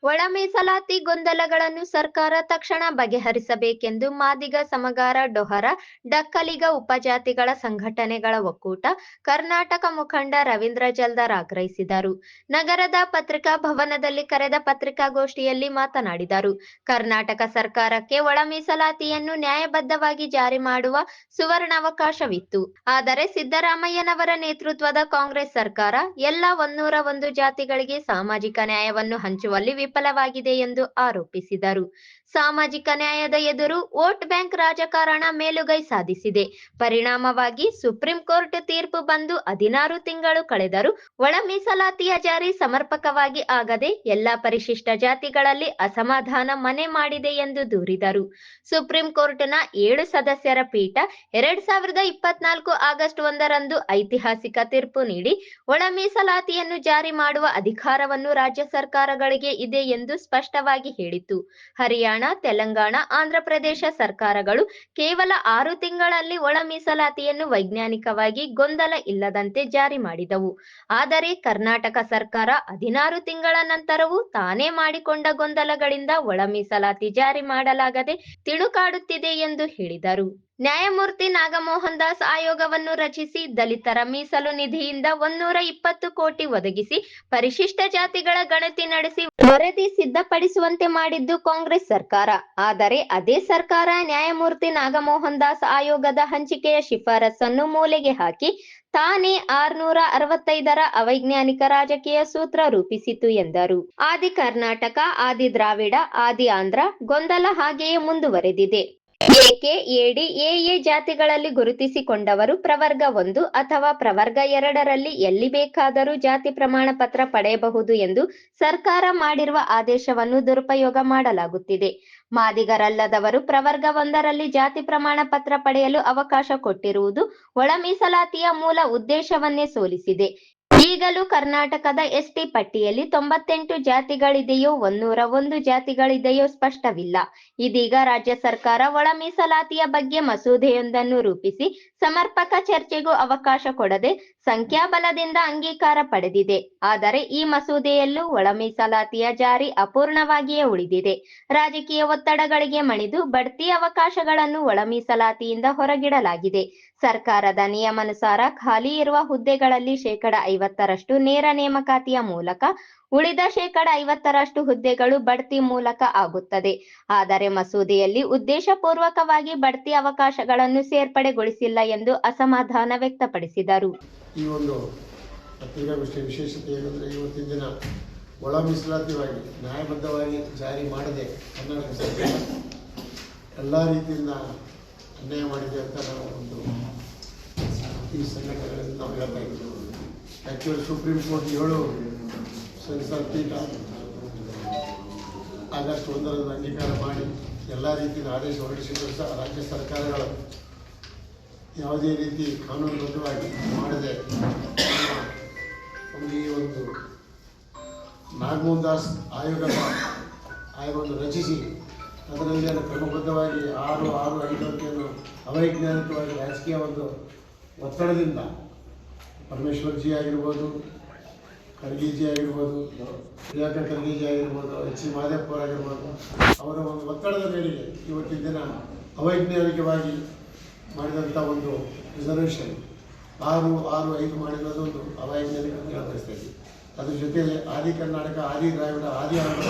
ಒಳ ಮೀಸಲಾತಿ ಗೊಂದಲಗಳನ್ನು ಸರ್ಕಾರ ತಕ್ಷಣ ಬಗೆಹರಿಸಬೇಕೆಂದು ಮಾದಿಗ ಸಮಗಾರ ಡೊಹರ ಡಕ್ಕಲಿಗ ಉಪಜಾತಿಗಳ ಸಂಘಟನೆಗಳ ಒಕ್ಕೂಟ ಕರ್ನಾಟಕ ಮುಖಂಡ ರವೀಂದ್ರ ಜಲ್ದಾರ್ ಆಗ್ರಹಿಸಿದರು. ನಗರದ ಪತ್ರಿಕಾ ಭವನದಲ್ಲಿ ಕರೆದ ಪತ್ರಿಕಾಗೋಷ್ಠಿಯಲ್ಲಿ ಮಾತನಾಡಿದರು. ಕರ್ನಾಟಕ ಸರ್ಕಾರಕ್ಕೆ ಒಳ ಮೀಸಲಾತಿಯನ್ನು ನ್ಯಾಯಬದ್ಧವಾಗಿ ಜಾರಿ ಮಾಡುವ ಸುವರ್ಣಾವಕಾಶವಿತ್ತು. ಆದರೆ ಸಿದ್ದರಾಮಯ್ಯನವರ ನೇತೃತ್ವದ ಕಾಂಗ್ರೆಸ್ ಸರ್ಕಾರ ಎಲ್ಲ 101 ಜಾತಿಗಳಿಗೆ ಸಾಮಾಜಿಕ ನ್ಯಾಯವನ್ನು ಹಂಚುವಲ್ಲಿ ವಿಫಲವಾಗಿದೆ ಎಂದು ಆರೋಪಿಸಿದರು. ಸಾಮಾಜಿಕ ನ್ಯಾಯದ ಎದುರು ವೋಟ್ ಬ್ಯಾಂಕ್ ರಾಜಕಾರಣ ಮೇಲುಗೈ ಸಾಧಿಸಿದೆ. ಪರಿಣಾಮವಾಗಿ ಸುಪ್ರೀಂ ಕೋರ್ಟ್ ತೀರ್ಪು ಬಂದು 16 ತಿಂಗಳು ಕಳೆದರೂ ಒಳ ಮೀಸಲಾತಿಯ ಜಾರಿ ಸಮರ್ಪಕವಾಗಿ ಆಗದೆ ಎಲ್ಲಾ ಪರಿಶಿಷ್ಟ ಜಾತಿಗಳಲ್ಲಿ ಅಸಮಾಧಾನ ಮನೆ ಮಾಡಿದೆ ಎಂದು ದೂರಿದರು. ಸುಪ್ರೀಂ ಕೋರ್ಟ್ನ 7 ಸದಸ್ಯರ ಪೀಠ 2024 ಆಗಸ್ಟ್ 1ರಂದು ಐತಿಹಾಸಿಕ ತೀರ್ಪು ನೀಡಿ ಒಳ ಮೀಸಲಾತಿಯನ್ನು ಜಾರಿ ಮಾಡುವ ಅಧಿಕಾರವನ್ನು ರಾಜ್ಯ ಸರ್ಕಾರಗಳಿಗೆ ಇದೆ ಎಂದು ಸ್ಪಷ್ಟವಾಗಿ ಹೇಳಿತು. ಹರಿಯಾಣ, ತೆಲಂಗಾಣ, ಆಂಧ್ರಪ್ರದೇಶ ಸರ್ಕಾರಗಳು ಕೇವಲ 6 ತಿಂಗಳಲ್ಲಿ ಒಳ ಮೀಸಲಾತಿಯನ್ನು ವೈಜ್ಞಾನಿಕವಾಗಿ ಗೊಂದಲ ಇಲ್ಲದಂತೆ ಜಾರಿ ಮಾಡಿದವು. ಆದರೆ ಕರ್ನಾಟಕ ಸರ್ಕಾರ 16 ತಿಂಗಳ ನಂತರವೂ ತಾನೇ ಮಾಡಿಕೊಂಡ ಗೊಂದಲಗಳಿಂದ ಒಳ ಮೀಸಲಾತಿ ಜಾರಿ ಮಾಡಲಾಗದೆ ತಿಣುಕಾಡುತ್ತಿದೆ ಎಂದು ಹೇಳಿದರು. ನ್ಯಾಯಮೂರ್ತಿ ನಾಗಮೋಹನ್ ದಾಸ್ ಆಯೋಗವನ್ನು ರಚಿಸಿ ದಲಿತರ ಮೀಸಲು ನಿಧಿಯಿಂದ 120 ಕೋಟಿ ಒದಗಿಸಿ ಪರಿಶಿಷ್ಟ ಜಾತಿಗಳ ಗಣತಿ ನಡೆಸಿ ವರದಿ ಸಿದ್ಧಪಡಿಸುವಂತೆ ಮಾಡಿದ್ದು ಕಾಂಗ್ರೆಸ್ ಸರ್ಕಾರ. ಆದರೆ ಅದೇ ಸರ್ಕಾರ ನ್ಯಾಯಮೂರ್ತಿ ನಾಗಮೋಹನ್ ದಾಸ್ ಆಯೋಗದ ಹಂಚಿಕೆಯ ಶಿಫಾರಸನ್ನು ಮೂಲೆಗೆ ಹಾಕಿ ತಾನೇ 665ರ ಅವೈಜ್ಞಾನಿಕ ರಾಜಕೀಯ ಸೂತ್ರ ರೂಪಿಸಿತು ಎಂದರು. ಆದಿ ಕರ್ನಾಟಕ, ಆದಿ ದ್ರಾವಿಡ, ಆದಿ ಆಂಧ್ರ ಗೊಂದಲ ಹಾಗೆಯೇ ಮುಂದುವರೆದಿದೆ. ಏಕೆ, ಎಡಿ, ಎಎ ಜಾತಿಗಳಲ್ಲಿ ಗುರುತಿಸಿಕೊಂಡವರು ಪ್ರವರ್ಗ 1 ಅಥವಾ ಪ್ರವರ್ಗ 2ರಲ್ಲಿ ಎಲ್ಲಿ ಬೇಕಾದರೂ ಜಾತಿ ಪ್ರಮಾಣ ಪತ್ರ ಪಡೆಯಬಹುದು ಎಂದು ಸರ್ಕಾರ ಮಾಡಿರುವ ಆದೇಶವನ್ನು ದುರುಪಯೋಗ ಮಾಡಲಾಗುತ್ತಿದೆ. ಮಾದಿಗರಲ್ಲದವರು ಪ್ರವರ್ಗ 1ರಲ್ಲಿ ಜಾತಿ ಪ್ರಮಾಣ ಪತ್ರ ಪಡೆಯಲು ಅವಕಾಶ ಕೊಟ್ಟಿರುವುದು ಒಳ ಮೀಸಲಾತಿಯ ಮೂಲ ಉದ್ದೇಶವನ್ನೇ ಸೋಲಿಸಿದೆ. ಈಗಲೂ ಕರ್ನಾಟಕದ ಎಸ್ಟಿ ಪಟ್ಟಿಯಲ್ಲಿ 98 ಜಾತಿಗಳಿದೆಯೋ 101 ಜಾತಿಗಳಿದೆಯೋ ಸ್ಪಷ್ಟವಿಲ್ಲ. ಇದೀಗ ರಾಜ್ಯ ಸರ್ಕಾರ ಒಳ ಮೀಸಲಾತಿಯ ಬಗ್ಗೆ ಮಸೂದೆಯೊಂದನ್ನು ರೂಪಿಸಿ ಸಮರ್ಪಕ ಚರ್ಚೆಗೂ ಅವಕಾಶ ಕೊಡದೆ ಸಂಖ್ಯಾಬಲದಿಂದ ಅಂಗೀಕಾರ ಪಡೆದಿದೆ. ಆದರೆ ಈ ಮಸೂದೆಯಲ್ಲೂ ಒಳ ಮೀಸಲಾತಿಯ ಜಾರಿ ಅಪೂರ್ಣವಾಗಿಯೇ ಉಳಿದಿದೆ. ರಾಜಕೀಯ ಒತ್ತಡಗಳಿಗೆ ಮಣಿದು ಬಡ್ತಿ ಅವಕಾಶಗಳನ್ನು ಒಳ ಮೀಸಲಾತಿಯಿಂದ ಹೊರಗಿಡಲಾಗಿದೆ. ಸರ್ಕಾರದ ನಿಯಮಾನುಸಾರ ಖಾಲಿ ಇರುವ ಹುದ್ದೆಗಳಲ್ಲಿ 50% ನೇರ ನೇಮಕಾತಿಯ ಮೂಲಕ, ಉಳಿದ 50% ಹುದ್ದೆಗಳು ಬಡ್ತಿ ಮೂಲಕ ಆಗುತ್ತದೆ. ಆದರೆ ಮಸೂದೆಯಲ್ಲಿ ಉದ್ದೇಶಪೂರ್ವಕವಾಗಿ ಬಡ್ತಿ ಅವಕಾಶಗಳನ್ನು ಸೇರ್ಪಡೆಗೊಳಿಸಿಲ್ಲ ಎಂದು ಅಸಮಾಧಾನ ವ್ಯಕ್ತಪಡಿಸಿದರು. ಈ ಒಂದು ಪತ್ರಿಕಾಗೋಷ್ಠಿಯ ವಿಶೇಷತೆ ಏನಂದರೆ, ಇವತ್ತಿನ ದಿನ ಒಳ ಮೀಸಲಾತಿಯಾಗಿ ನ್ಯಾಯಬದ್ಧವಾಗಿ ಜಾರಿ ಮಾಡದೆ ಕರ್ನಾಟಕ ಸರ್ಕಾರ ಎಲ್ಲ ರೀತಿಯಿಂದ ಅನ್ಯಾಯ ಮಾಡಿದೆ ಅಂತ ನಾವು ಒಂದು ಈ ಸಂಘಟನೆಗಳಲ್ಲಿ ನಾವು ಹೇಳ್ತಾ ಇದ್ದೀವಿ. ಆ್ಯಕ್ಚುಲಿ ಸುಪ್ರೀಂ ಕೋರ್ಟ್ 7 ಸದಸ್ಯರ ಪೀಠ ಆಗಸ್ಟ್ 1ರಂದು ಅಂಗೀಕಾರ ಮಾಡಿ ಎಲ್ಲ ರೀತಿಯ ಆದೇಶ ಹೊರಡಿಸಿದರೂ ಸಹ ರಾಜ್ಯ ಸರ್ಕಾರಗಳು ಯಾವುದೇ ರೀತಿ ಕಾನೂನುಬದ್ಧವಾಗಿ ಮಾಡದೆ ಈ ಒಂದು ನಾಗಮೋಹನ್ ದಾಸ್ ಆಯೋಗವನ್ನು ರಚಿಸಿ ಅದರಲ್ಲಿ ಅದು ಕ್ರಮಬದ್ಧವಾಗಿ 665 ಅವೈಜ್ಞಾನಿಕವಾಗಿ ರಾಜಕೀಯ ಒಂದು ಒತ್ತಡದಿಂದ ಪರಮೇಶ್ವರ್ಜಿ ಆಗಿರ್ಬೋದು, ಖರ್ಗೆಜಿ ಆಗಿರ್ಬೋದು, ಪ್ರಿಯಾಂಕಾ ಖರ್ಗೆಜಿ ಆಗಿರ್ಬೋದು, ಎಚ್ ಸಿ ಮಾದೇವಪ್ಪ ಆಗಿರ್ಬೋದು, ಅವರ ಒಂದು ಒತ್ತಡದ ಮೇರೆಗೆ ಇವತ್ತಿನ ದಿನ ಅವೈಜ್ಞಾನಿಕವಾಗಿ ಮಾಡಿದಂಥ ಒಂದು ರಿಸರ್ವೇಷನ್ 665 ಮಾಡಿರೋದೊಂದು ಅವೈಜ್ಞಾನಿಕ ಅಂತ ಹೇಳ್ತಾ ಇದ್ದೀವಿ. ಅದ್ರ ಜೊತೆಯಲ್ಲಿ ಆದಿ ಕರ್ನಾಟಕ, ಆದಿ ದ್ರಾವಿಡ, ಆದಿ ಆಂಧ್ರ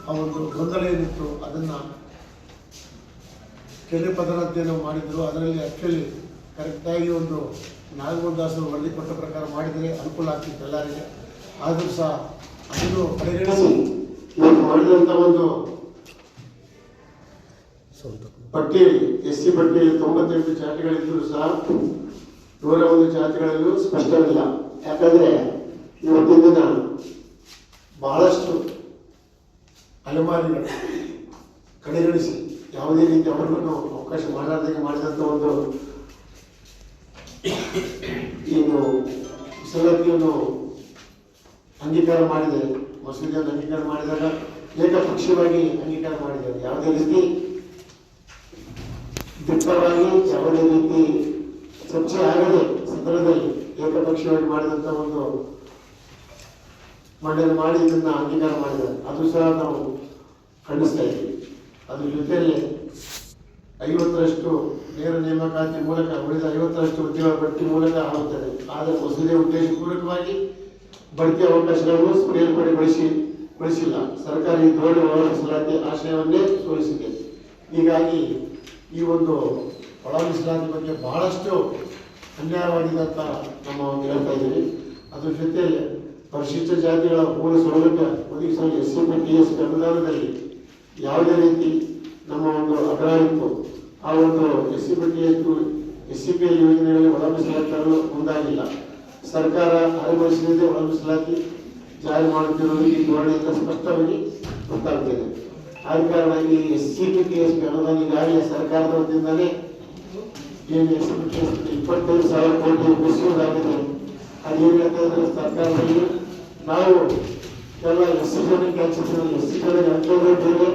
ಆ ಒಂದು ಗೊಂದಲ ಏನಿತ್ತು ಅದನ್ನು ಕೆರೆ ಪದರಂತೆ ನಾವು ಮಾಡಿದ್ರು. ಅದರಲ್ಲಿ ಆ್ಯಕ್ಚುಲಿ ಕರೆಕ್ಟಾಗಿ ಒಂದು ನಾಗಮೋಹನ್ ದಾಸರು ವರದಿ ಕೊಟ್ಟ ಪ್ರಕಾರ ಮಾಡಿದರೆ ಅನುಕೂಲ ಆಗ್ತಿತ್ತು ಎಲ್ಲರಿಗೆ. ಆದರೂ ಸಹ ಅದನ್ನು ಪರಿಗಣಿಸಿ ಮಾಡಿದಂಥ ಒಂದು ಪಟ್ಟಿಯಲ್ಲಿ ಎಸ್ ಸಿ ಪಟ್ಟಿಯಲ್ಲಿ 98 ಜಾತಿಗಳಿದ್ದರೂ ಸಹ 101 ಜಾತಿಗಳಲ್ಲೂ ಸ್ಪಷ್ಟವಿಲ್ಲ. ಯಾಕಂದರೆ ಇವತ್ತಿನ ದಿನ ಬಹಳಷ್ಟು ಅಲೆಮಾರಿಗಳು ಕಡೆಗಣಿಸಿ ಯಾವುದೇ ರೀತಿ ಅವರನ್ನು ಅವಕಾಶ ಮಾಡಲಾರ್ದಂಗೆ ಮಾಡಿದಂಥ ಒಂದು ಏನು ಮೀಸಲಾತಿಯನ್ನು ಅಂಗೀಕಾರ ಮಾಡಿದೆ. ಮಸೂದೆಯನ್ನು ಅಂಗೀಕಾರ ಮಾಡಿದಾಗ ಏಕಪಕ್ಷೀಯವಾಗಿ ಅಂಗೀಕಾರ ಮಾಡಿದ್ದಾರೆ. ಯಾವುದೇ ರೀತಿ ದಿಟ್ಟವಾಗಿ ಯಾವುದೇ ರೀತಿ ಚರ್ಚೆ ಆಗದೆ ಸದನದಲ್ಲಿ ಏಕಪಕ್ಷೀಯವಾಗಿ ಮಾಡಿದಂಥ ಒಂದು ಮಾಡಿ ಇದನ್ನು ಅಂಗೀಕಾರ ಮಾಡಿದ್ದಾರೆ. ಅದು ಸಹ ನಾವು ಖಂಡಿಸ್ತಾ ಇದ್ದೀವಿ. ಅದ್ರ ಜೊತೆಯಲ್ಲಿ 50ರಷ್ಟು ನೇರ ನೇಮಕಾತಿ ಮೂಲಕ ಉಳಿದ 50ರಷ್ಟು ಹುದ್ದೆಗಳ ಬಡ್ತಿ ಮೂಲಕ ಆಗುತ್ತದೆ. ಆದರೆ ಮಸೂದೆ ಉದ್ದೇಶಪೂರ್ವಕವಾಗಿ ಬಡ್ತಿ ಅವಕಾಶಗಳನ್ನು ಮೇಲ್ಪಡೆಗೊಳಿಸಿಲ್ಲ. ಸರ್ಕಾರ ಈ ಧೋರಣೆ ಒಳಗಿಸಲಾತಿ ಆಶಯವನ್ನೇ ಸೋಲಿಸಿದೆ. ಹೀಗಾಗಿ ಈ ಒಂದು ಒಳ ಮೀಸಲಾತಿ ಬಗ್ಗೆ ಬಹಳಷ್ಟು ಅನ್ಯಾಯವಾಗಿದೆ ಅಂತ ನಮ್ಮ ಒಂದು ಹೇಳ್ತಾ ಇದ್ದೀವಿ. ಅದ್ರ ಜೊತೆಯಲ್ಲಿ ಪರಿಶಿಷ್ಟ ಜಾತಿಗಳ ಮೂಲ ಸೌಲಭ್ಯ ಒದಗಿಸಲು SCP TSP ಅನುದಾನದಲ್ಲಿ ಯಾವುದೇ ರೀತಿ ನಮ್ಮ ಒಂದು ಅಗ್ರಹ ಇತ್ತು. ಆ ಒಂದು SCP SCP ಯೋಜನೆಗಳಲ್ಲಿ ಒಳ ಮೀಸಲಾತಿ ತರಲು ಮುಂದಾಗಿಲ್ಲ. ಸರ್ಕಾರ ಅನುಭವಿಸಲಿದೆ ಒಳ ಮೀಸಲಾತಿ ಜಾರಿ ಮಾಡುತ್ತಿರುವುದು ಈ ಧೋರಣೆಯಿಂದ ಸ್ಪಷ್ಟವಾಗಿ ಗೊತ್ತಾಗ್ತಿದೆ. ಆದ ಕಾರಣ ಈ SCP TSP ಅನುದಾನ ಈಗಾಗಲೇ ಸರ್ಕಾರದ ವತಿಯಿಂದಲೇ ಏನು SCP TSP 25,000 ಕೋಟಿ ಉಳಿಸುವುದಾಗಿದೆ. ಅದೇನು ಹೇಳ್ತಾ ಸರ್ಕಾರದಲ್ಲಿ ನಾವು ಎಲ್ಲ SC ಜನಕ್ಕೆ ಹಂಚಿದ್ದೀವಿ. SC ಜನರಿಗೆ ಹಂಚೋದೇ ಬೇರೆ.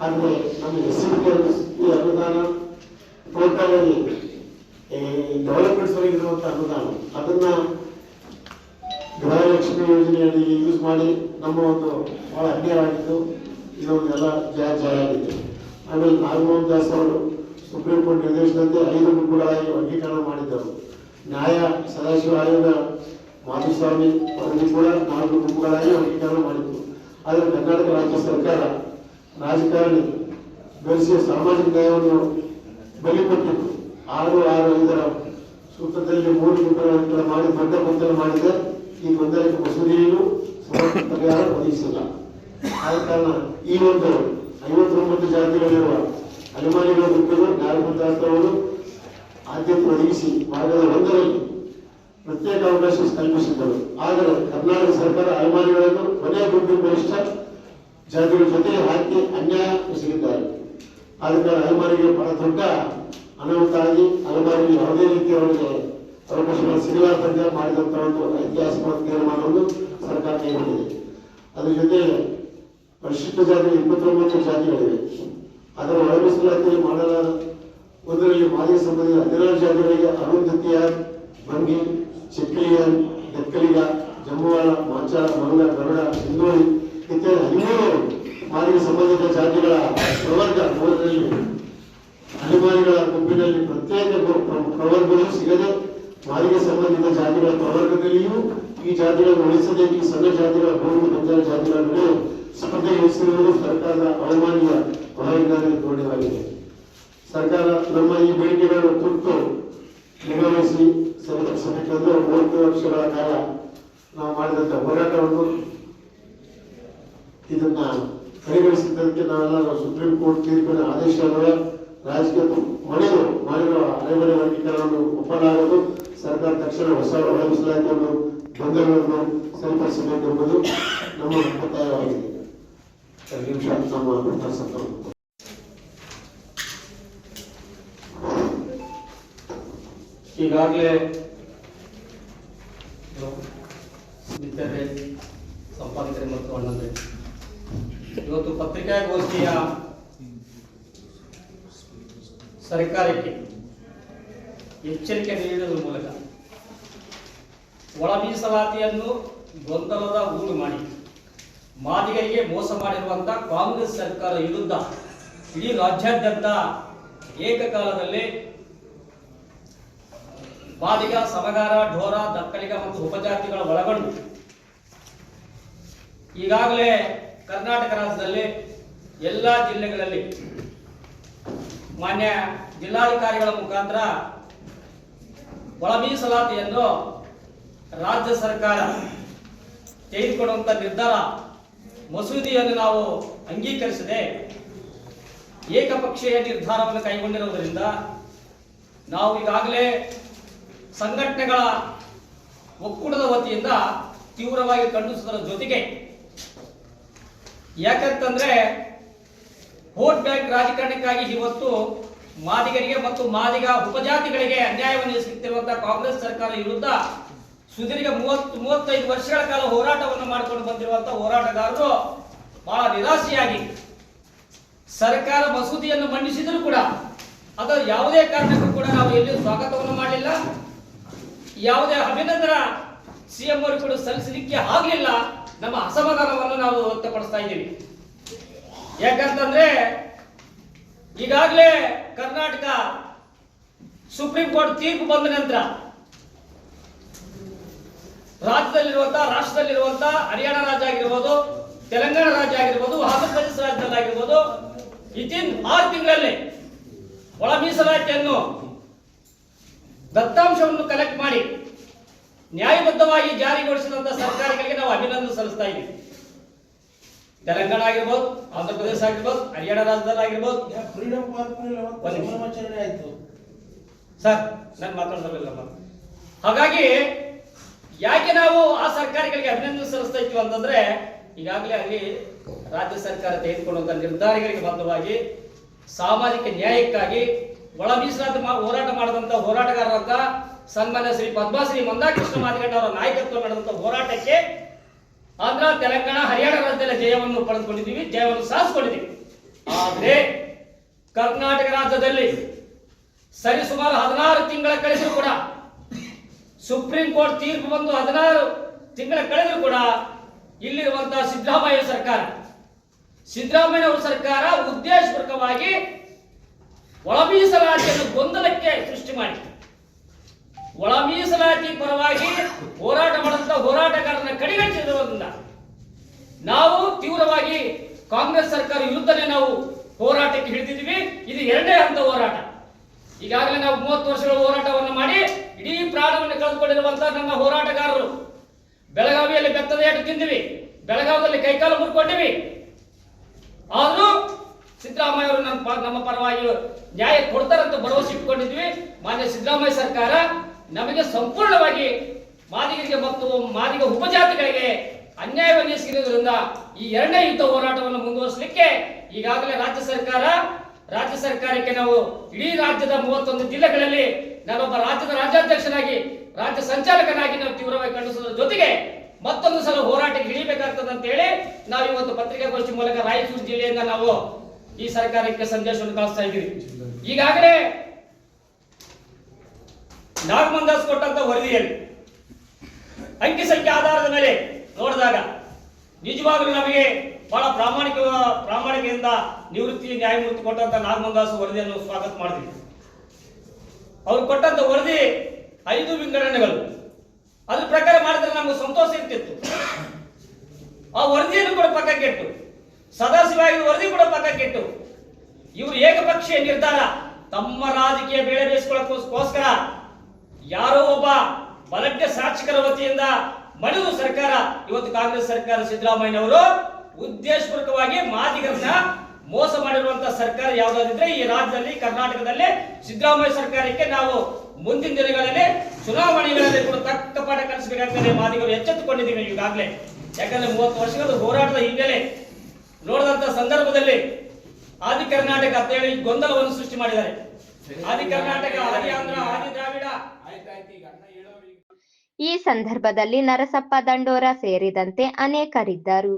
ಆದರೆ ನಮ್ಮ SCP ಅನುದಾನ ಟೋಟಲ್ ಆಗಿ ಡೆವಲಪ್ಮೆಂಟ್ಸ್ ಇರುವಂಥ ಅನುದಾನ ಅದನ್ನ ಗೃಹಲಕ್ಷ್ಮಿ ಯೋಜನೆಯಲ್ಲಿ ಯೂಸ್ ಮಾಡಿ ನಮ್ಮ ಒಂದು ಬಹಳ ಅನ್ಯಾಯವಾಗಿದ್ದು ಇದೊಂದೆಲ್ಲ ಜಾರಿಯಾಗಿದೆ. ಆಮೇಲೆ ನಾಗಮೋಹನ್ ದಾಸ್ ಅವರು ಸುಪ್ರೀಂ ಕೋರ್ಟ್ ನಿರ್ದೇಶನದಂತೆ 5 ಗುಂಪುಗಳಾಗಿ ವರ್ಗೀಕರಣ ಮಾಡಿದ್ದರು. ನ್ಯಾಯ ಸದಾಶಿವ ಆಯೋಗ ಮಾಧುಸ್ವಾಮಿ ವರದಿ ಕೂಡ 4 ಗುಂಪುಗಳಾಗಿ ವರ್ಗೀಕರಣ ಮಾಡಿತ್ತು. ಆದರೆ ಕರ್ನಾಟಕ ರಾಜ್ಯ ಸರ್ಕಾರ ರಾಜಕಾರಣಿ ಬೆಳೆಸಿದ ಸಾಮಾಜಿಕ ನ್ಯಾಯವನ್ನು ಬಲಿಕೊಟ್ಟಿತ್ತು. 6-6-5ರ ಸೂತ್ರದಲ್ಲಿ 3 ಗುಂಪುಗಳ ಮಾಡಿ ದೊಡ್ಡ ಗೊಂದಲ ಮಾಡಿದೆ. ಈ ಗೊಂದಲಕ್ಕೆ ಮಸೂದೆಯನ್ನು ಸಮರ್ಪಕ ಪರಿಹಾರ ಒದಗಿಸಿಲ್ಲ. ಆದ ಕಾರಣ ಈ ಒಂದು 59 ಜಾತಿಗಳಿರುವ ಅಲೆಮಾರಿಗಳ ಗುಂಪಿಗೆ ನ್ಯಾಯಮಂತ್ರಾಸ್ತ್ರವನ್ನು ಆದ್ಯತೆ ಒದಗಿಸಿ ಮಾರ್ಗದ 1ರಲ್ಲಿ ಪ್ರತ್ಯೇಕ ಅವಕಾಶ ಕಲ್ಪಿಸಿದ್ದರು. ಆದರೆ ಕರ್ನಾಟಕ ಸರ್ಕಾರ ಅಲೆಮಾರಿಗಳನ್ನು ಕೊನೆಯ ಗುಂಪಿನ ಗರಿಷ್ಠ ಜಾತಿಗಳ ಜೊತೆ ಹಾಕಿ ಅನ್ಯಾಯ ಎಸಗಿದ್ದಾರೆ. ಆದ ಕಾರಣ ಅಲೆಮಾರಿಗೆ ಬಹಳ ದೊಡ್ಡ ಅನಾಹುತ ಆಗಿ ಅಲೆಮಾರಿಗೆ ಯಾವುದೇ ರೀತಿಯ ಅವರಿಗೆ ಅವಕಾಶಗಳು ಸಿಗಲಾರ್ದಂತೆ ಮಾಡಿದಂಥ ಒಂದು ಐತಿಹಾಸಿಕ ತೀರ್ಮಾನವನ್ನು ಸರ್ಕಾರ ಕೈಗೊಂಡಿದೆ. ಅದ್ರ ಜೊತೆ ಪರಿಶಿಷ್ಟ ಜಾತಿ 29 ಜಾತಿಗಳಿವೆ. ಅದರ ಒಳ ಮೀಸಲಾತಿಯಲ್ಲಿ ಮಾಡಲಾದ ಒಂದರಲ್ಲಿ ಮಾದಿಗ ಸಂಬಂಧಿತ 16 ಜಾತಿಗಳಿಗೆ ಅರುಂಧತಿಯಾರ್, ಬಂಗಿ, ಚಿಕ್ಕಲಿಯರ್, ದಕ್ಕಲಿಗ, ಜಮ್ಮುವಾಳ, ಮಾಚಾಳ, ಮಂಗ, ಗರುಡ, ಸಿಂಧೋಳಿ ಇತ್ಯಾದಿ 13 ಮಾದಿಗ ಸಂಬಂಧಿತ ಜಾತಿಗಳ ಪ್ರವರ್ಗ 3ರಲ್ಲಿ ಅಲೆಮಾರಿಗಳ ಗುಂಪಿನಲ್ಲಿ ಪ್ರತ್ಯೇಕ ಪ್ರವರ್ಗಗಳು ಸಿಗದೆ ಮಾದಿಗ ಸಂಬಂಧಿತ ಜಾತಿಗಳ ಪ್ರವರ್ಗದಲ್ಲಿಯೂ ಈ ಜಾತಿಗಳನ್ನು ಉಳಿಸದೆ ಈ ಸಣ್ಣ ಜಾತಿಗಳ ಬಹು ಬಂಜಾರ ಜಾತಿಗಳ ಮೇಲೆ ಸ್ಪರ್ಧೆ ಇಳಿಸಿರುವುದು ಸರ್ಕಾರದ ಅವಮಾನೀಯ ಅವೈಜ್ಞಾನಿಕ ಧೋರಣೆಯಾಗಿದೆ. ಸರ್ಕಾರ ನಮ್ಮ ಈ ಬೇಡಿಕೆಗಳನ್ನು ತುರ್ತು ನಿಗಮನಿಸಿ ಸರಿಪಡಿಸಬೇಕೆಂದು 30 ವರ್ಷಗಳ ಕಾಲ ನಾವು ಮಾಡಿದಂಥ ಹೋರಾಟವನ್ನು ಇದನ್ನ ಪರಿಗಣಿಸಿದ್ದಕ್ಕೆ ನಾವೆಲ್ಲ ಸುಪ್ರೀಂ ಕೋರ್ಟ್ ತೀರ್ಪಿನ ಆದೇಶಗಳ ರಾಜಕೀಯ ಮಾಡಿರುವ ಅಲೆಮನೆ ವರ್ಗೀಕರಣವನ್ನು ಒಪ್ಪಲಾಗದು. ಸರ್ಕಾರ ತಕ್ಷಣ ಹೊಸ ಒಳ ಮೀಸಲಾತಿಯನ್ನು ಗೊಂದಲಗಳನ್ನು ಸರಿಪಡಿಸಬೇಕೆಂಬುದು ನಮ್ಮ ಒತ್ತಾಯವಾಗಿದೆ. ನಿಮಿಷ ನಮ್ಮ ಸಂತೋಷ. ಈಗಾಗಲೇ ಮಿತ್ರರೇ, ಸಂಪಾದಕರೇ ಮತ್ತು ಅಣ್ಣಂದ್ರೆ ಇವತ್ತು ಪತ್ರಿಕಾಗೋಷ್ಠಿಯ ಸರ್ಕಾರಕ್ಕೆ ಎಚ್ಚರಿಕೆ ನೀಡುವುದರ ಮೂಲಕ ಒಳ ಮೀಸಲಾತಿಯನ್ನು ಗೊಂದಲದ ಗೂಡು ಮಾಡಿ ಮಾದಿಗರಿಗೆ ಮೋಸ ಮಾಡಿರುವಂತಹ ಕಾಂಗ್ರೆಸ್ ಸರ್ಕಾರ ವಿರುದ್ಧ ಇಡೀ ರಾಜ್ಯಾದ್ಯಂತ ಏಕಕಾಲದಲ್ಲಿ ಮಾದಿಗ, ಸಮಗಾರ, ಢೋರ, ದಕ್ಕಲಿಗ ಮತ್ತು ಉಪಜಾತಿಗಳ ಒಳಗೊಂಡು ಈಗಾಗಲೇ ಕರ್ನಾಟಕ ರಾಜ್ಯದಲ್ಲಿ ಎಲ್ಲ ಜಿಲ್ಲೆಗಳಲ್ಲಿ ಮಾನ್ಯ ಜಿಲ್ಲಾಧಿಕಾರಿಗಳ ಮುಖಾಂತರ ಒಳ ಮೀಸಲಾತಿಯನ್ನು ರಾಜ್ಯ ಸರ್ಕಾರ ತೆಗೆದುಕೊಳ್ಳುವಂತ ನಿರ್ಧಾರ ಮಸೂದೆಯನ್ನು ನಾವು ಅಂಗೀಕರಿಸದೆ ಏಕಪಕ್ಷೀಯ ನಿರ್ಧಾರವನ್ನು ಕೈಗೊಂಡಿರುವುದರಿಂದ ನಾವು ಈಗಾಗಲೇ ಸಂಘಟನೆಗಳ ಒಕ್ಕೂಟದ ವತಿಯಿಂದ ತೀವ್ರವಾಗಿ ಖಂಡಿಸುವುದರ ಜೊತೆಗೆ, ಯಾಕಂತಂದ್ರೆ ವೋಟ್ ಬ್ಯಾಂಕ್ ರಾಜಕಾರಣಕ್ಕಾಗಿ ಇವತ್ತು ಮಾದಿಗರಿಗೆ ಮತ್ತು ಮಾದಿಗ ಉಪಜಾತಿಗಳಿಗೆ ಅನ್ಯಾಯವನ್ನು ಎಸಗುತ್ತಿರುವಂತಹ ಕಾಂಗ್ರೆಸ್ ಸರ್ಕಾರ ವಿರುದ್ಧ ಸುದೀರ್ಘ 30-35 ವರ್ಷಗಳ ಕಾಲ ಹೋರಾಟವನ್ನು ಮಾಡಿಕೊಂಡು ಬಂದಿರುವಂತಹ ಹೋರಾಟಗಾರರು ಬಹಳ ನಿರಾಶೆಯಾಗಿ ಸರ್ಕಾರ ಮಸೂದೆಯನ್ನು ಮಂಡಿಸಿದರೂ ಕೂಡ ಅದರ ಯಾವುದೇ ಕಾರಣಕ್ಕೂ ಕೂಡ ನಾವು ಎಲ್ಲಿಯೂ ಸ್ವಾಗತವನ್ನು ಮಾಡಲಿಲ್ಲ, ಯಾವುದೇ ಅಭಿನಂದನಾ ಸಿಎಂ ಅವರು ಕೂಡ ಸಲ್ಲಿಸಲಿಕ್ಕೆ ಆಗ್ಲಿಲ್ಲ. ನಮ್ಮ ಅಸಮಾಧಾನವನ್ನು ನಾವು ವ್ಯಕ್ತಪಡಿಸ್ತಾ ಇದ್ದೀವಿ. ಯಾಕಂತಂದ್ರೆ ಈಗಾಗಲೇ ಕರ್ನಾಟಕ ಸುಪ್ರೀಂ ಕೋರ್ಟ್ ತೀರ್ಪು ಬಂದ ನಂತರ ರಾಷ್ಟ್ರದಲ್ಲಿರುವಂತ ಹರಿಯಾಣ ರಾಜ್ಯ ಆಗಿರ್ಬೋದು, ತೆಲಂಗಾಣ ರಾಜ್ಯ ಆಗಿರ್ಬೋದು, ಆಂಧ್ರ ಪ್ರದೇಶ ರಾಜ್ಯದಲ್ಲಾಗಿರ್ಬೋದು, ಇದಿನ್ 6 ತಿಂಗಳಲ್ಲಿ ಒಳ ಮೀಸಲಾತಿಯನ್ನು ದತ್ತಾಂಶವನ್ನು ಕಲೆಕ್ಟ್ ಮಾಡಿ ನ್ಯಾಯಬದ್ಧವಾಗಿ ಜಾರಿಗೊಳಿಸಿದಂತ ಸರ್ಕಾರಗಳಿಗೆ ನಾವು ಅಭಿನಂದನೆ ಸಲ್ಲಿಸ್ತಾ ಇದ್ದೀವಿ. ತೆಲಂಗಾಣ ಆಗಿರ್ಬೋದು, ಆಂಧ್ರ ಪ್ರದೇಶ ಆಗಿರ್ಬೋದು, ಹರಿಯಾಣ ರಾಜ್ಯದಲ್ಲಾಗಿರ್ಬೋದು. ಫ್ರೀಡಂ ಪಾರ್ಕ್ ಆಯ್ತು ಸರ್, ನಾನು ಮಾತಾಡೋದಿಲ್ಲ. ಹಾಗಾಗಿ ಯಾಕೆ ನಾವು ಆ ಸರ್ಕಾರಗಳಿಗೆ ಅಭಿನಂದನೆ ಸಲ್ಲಿಸ್ತಾ ಇದ್ದೀವಿ ಅಂತಂದ್ರೆ, ಈಗಾಗಲೇ ಅಲ್ಲಿ ರಾಜ್ಯ ಸರ್ಕಾರ ತೆಗೆದುಕೊಳ್ಳುವಂತ ನಿರ್ಧಾರಗಳಿಗೆ ಬದ್ಧವಾಗಿ ಸಾಮಾಜಿಕ ನ್ಯಾಯಕ್ಕಾಗಿ ಒಳ ಮೀಸಲಾತಿ ಹೋರಾಟ ಮಾಡಿದಂತ ಹೋರಾಟಗಾರರಂತ ಸನ್ಮಾನ್ಯ ಶ್ರೀ ಪದ್ಮಶ್ರೀ ಮಂದಾಕೃಷ್ಣ ಮಾದಿಗಣ್ಣ ಅವರ ನಾಯಕತ್ವ ನಡೆದಂತ ಹೋರಾಟಕ್ಕೆ ಆಂಧ್ರ, ತೆಲಂಗಾಣ, ಹರಿಯಾಣ ರಾಜ್ಯದಲ್ಲಿ ಜಯವನ್ನು ಪಡೆದುಕೊಂಡಿದ್ದೀವಿ, ಜಯವನ್ನು ಸಾಧಿಸಿಕೊಂಡಿದ್ದೀವಿ. ಆದ್ರೆ ಕರ್ನಾಟಕ ರಾಜ್ಯದಲ್ಲಿ ಸರಿಸುಮಾರು 16 ತಿಂಗಳ ಕಳೆದರೂ ಕೂಡ, ಸುಪ್ರೀಂ ಕೋರ್ಟ್ ತೀರ್ಪು ಬಂದು 16 ತಿಂಗಳ ಕಳೆದರೂ ಕೂಡ ಇಲ್ಲಿರುವಂತಹ ಸಿದ್ದರಾಮಯ್ಯ ಅವರ ಸರ್ಕಾರ ಉದ್ದೇಶಪೂರ್ವಕವಾಗಿ ಒಳ ಮೀಸಲಾತಿಯನ್ನು ಗೊಂದಲಕ್ಕೆ ಸೃಷ್ಟಿ ಮಾಡಿ ಒಳ ಮೀಸಲಾತಿ ಪರವಾಗಿ ಹೋರಾಟ ಮಾಡುವಂತ ಹೋರಾಟಗಾರರನ್ನ ಕಡೆಗಣಿಸಿರುವುದರಿಂದ ನಾವು ತೀವ್ರವಾಗಿ ಕಾಂಗ್ರೆಸ್ ಸರ್ಕಾರ ವಿರುದ್ಧನೇ ನಾವು ಹೋರಾಟಕ್ಕೆ ಹಿಡಿದಿದ್ದೀವಿ. ಇದು 2ನೇ ಹಂತ ಹೋರಾಟ. ಈಗಾಗಲೇ ನಾವು 30 ವರ್ಷಗಳ ಹೋರಾಟವನ್ನು ಮಾಡಿ ಇಡೀ ಪ್ರಾಣವನ್ನು ಕಳೆದುಕೊಂಡಿರುವಂತಹ ನಮ್ಮ ಹೋರಾಟಗಾರರು ಬೆಳಗಾವಿಯಲ್ಲಿ ಬೆತ್ತದ ಏಟು ತಿಂದಿವಿ, ಬೆಳಗಾವಿಯಲ್ಲಿ ಕೈಕಾಲು ಮುರ್ಕೊಂಡಿವಿ. ಆದ್ರೂ ಸಿದ್ದರಾಮಯ್ಯ ಅವರು ನಮ್ಮ ಪರವಾಗಿ ನ್ಯಾಯ ಕೊಡ್ತಾರಂತ ಭರವಸೆ ಇಟ್ಕೊಂಡಿದ್ವಿ. ಮಾನ್ಯ ಸಿದ್ದರಾಮಯ್ಯ ಸರ್ಕಾರ ನಮಗೆ ಸಂಪೂರ್ಣವಾಗಿ ಮಾದಿಗರಿಗೆ ಮತ್ತು ಮಾದಿಗ ಉಪಜಾತಿಗಳಿಗೆ ಅನ್ಯಾಯವನ್ನು ಎಸಗಿರುವುದರಿಂದ ಈ 2ನೇ ಯುದ್ಧ ಹೋರಾಟವನ್ನು ಮುಂದುವರಿಸಲಿಕ್ಕೆ ಈಗಾಗಲೇ ರಾಜ್ಯ ಸರ್ಕಾರಕ್ಕೆ ನಾವು ಇಡೀ ರಾಜ್ಯದ 31 ಜಿಲ್ಲೆಗಳಲ್ಲಿ ನಾನೊಬ್ಬ ರಾಜ್ಯದ ರಾಜ್ಯಾಧ್ಯಕ್ಷನಾಗಿ, ರಾಜ್ಯ ಸಂಚಾಲಕನಾಗಿ ನಾವು ತೀವ್ರವಾಗಿ ಖಂಡಿಸುವುದರ ಜೊತೆಗೆ ಮತ್ತೊಂದು ಸಲ ಹೋರಾಟಕ್ಕೆ ಇಳಿಬೇಕಾಗ್ತದೆ ಅಂತ ಹೇಳಿ ನಾವು ಇವತ್ತು ಪತ್ರಿಕಾಗೋಷ್ಠಿ ಮೂಲಕ ರಾಯಚೂರು ಜಿಲ್ಲೆಯಿಂದ ನಾವು ಈ ಸರ್ಕಾರಕ್ಕೆ ಸಂದೇಶವನ್ನು ಕಳಿಸ್ತಾ ಇದ್ದೀವಿ. ಈಗಾಗಲೇ ನಾಗಮಂದಾಸ್ ಕೊಟ್ಟಂತ ವರದಿಯಲ್ಲಿ ಅಂಕಿ ಸಂಖ್ಯೆ ಆಧಾರದ ಮೇಲೆ ನೋಡಿದಾಗ ನಿಜವಾಗ್ಲೂ ನಮಗೆ ಬಹಳ ಪ್ರಾಮಾಣಿಕದಿಂದ ನಿವೃತ್ತಿ ನ್ಯಾಯಮೂರ್ತಿ ಕೊಟ್ಟಂತ ನಾಗಮಂದಾಸ್ ವರದಿಯನ್ನು ಸ್ವಾಗತ ಮಾಡಿದ್ವಿ. ಅವ್ರು ಕೊಟ್ಟಂತ ವರದಿ 5 ವಿಂಗಡಣೆಗಳು, ಅದ್ರ ಪ್ರಕಾರ ಮಾಡಿದ್ರೆ ನಮ್ಗೆ ಸಂತೋಷ ಇರ್ತಿತ್ತು. ಆ ವರದಿಯನ್ನು ಕೂಡ ಪಕ್ಕಕ್ಕಿಟ್ಟು, ಸದಾಶಿವಾಯುಧ ವರದಿ ಕೂಡ ಪಕ್ಕಕ್ಕಿಟ್ಟು, ಇವರು ಏಕಪಕ್ಷೀಯ ನಿರ್ಧಾರ ತಮ್ಮ ರಾಜಕೀಯ ಬೇಳೆ ಬೇಯಿಸಿಕೊಳ್ಳೋಕ್ಕೋಸ್ಕರ ಯಾರೋ ಒಬ್ಬ ಬಲಜ್ಞ ಶಾಸಕರ ವತಿಯಿಂದ ಮಣಿದು ಸರ್ಕಾರ, ಇವತ್ತು ಕಾಂಗ್ರೆಸ್ ಸರ್ಕಾರ ಸಿದ್ದರಾಮಯ್ಯನವರು ಉದ್ದೇಶಪೂರ್ವಕವಾಗಿ ಮಾದಿಗರನ್ನ ಮೋಸ ಮಾಡಿರುವಂತಹ ಸರ್ಕಾರ ಯಾವುದಾದ್ರೆ ಈ ರಾಜ್ಯದಲ್ಲಿ ಕರ್ನಾಟಕದಲ್ಲಿ ಸಿದ್ದರಾಮಯ್ಯ ಸರ್ಕಾರಕ್ಕೆ ನಾವು ಮುಂದಿನ ದಿನಗಳಲ್ಲಿ ಚುನಾವಣೆಗಳಲ್ಲಿ ಕೂಡ ತಕ್ಕ ಪಾಠ ಕಲಿಸಬೇಕಾಗ್ತದೆ. ಮಾದಿಗರು ಎಚ್ಚೆತ್ತುಕೊಂಡಿದ್ದೀವಿ ಈಗಾಗಲೇ. ಯಾಕಂದ್ರೆ 30 ವರ್ಷಗಳ ಹೋರಾಟದ ಹಿನ್ನೆಲೆ ನೋಡಿದಂತ ಸಂದರ್ಭದಲ್ಲಿ ಆದಿ ಕರ್ನಾಟಕ ಅಂತ ಹೇಳಿ ಗೊಂದಲವನ್ನು ಸೃಷ್ಟಿ ಮಾಡಿದ್ದಾರೆ. ಆದಿ ಕರ್ನಾಟಕ, ಆದಿ ಆಂಧ್ರ, ಆದಿ ದ್ರಾವಿಡ. ಈ ಸಂದರ್ಭದಲ್ಲಿ ನರಸಪ್ಪ ದಂಡೋರ ಸೇರಿದಂತೆ ಅನೇಕರಿದ್ದರು.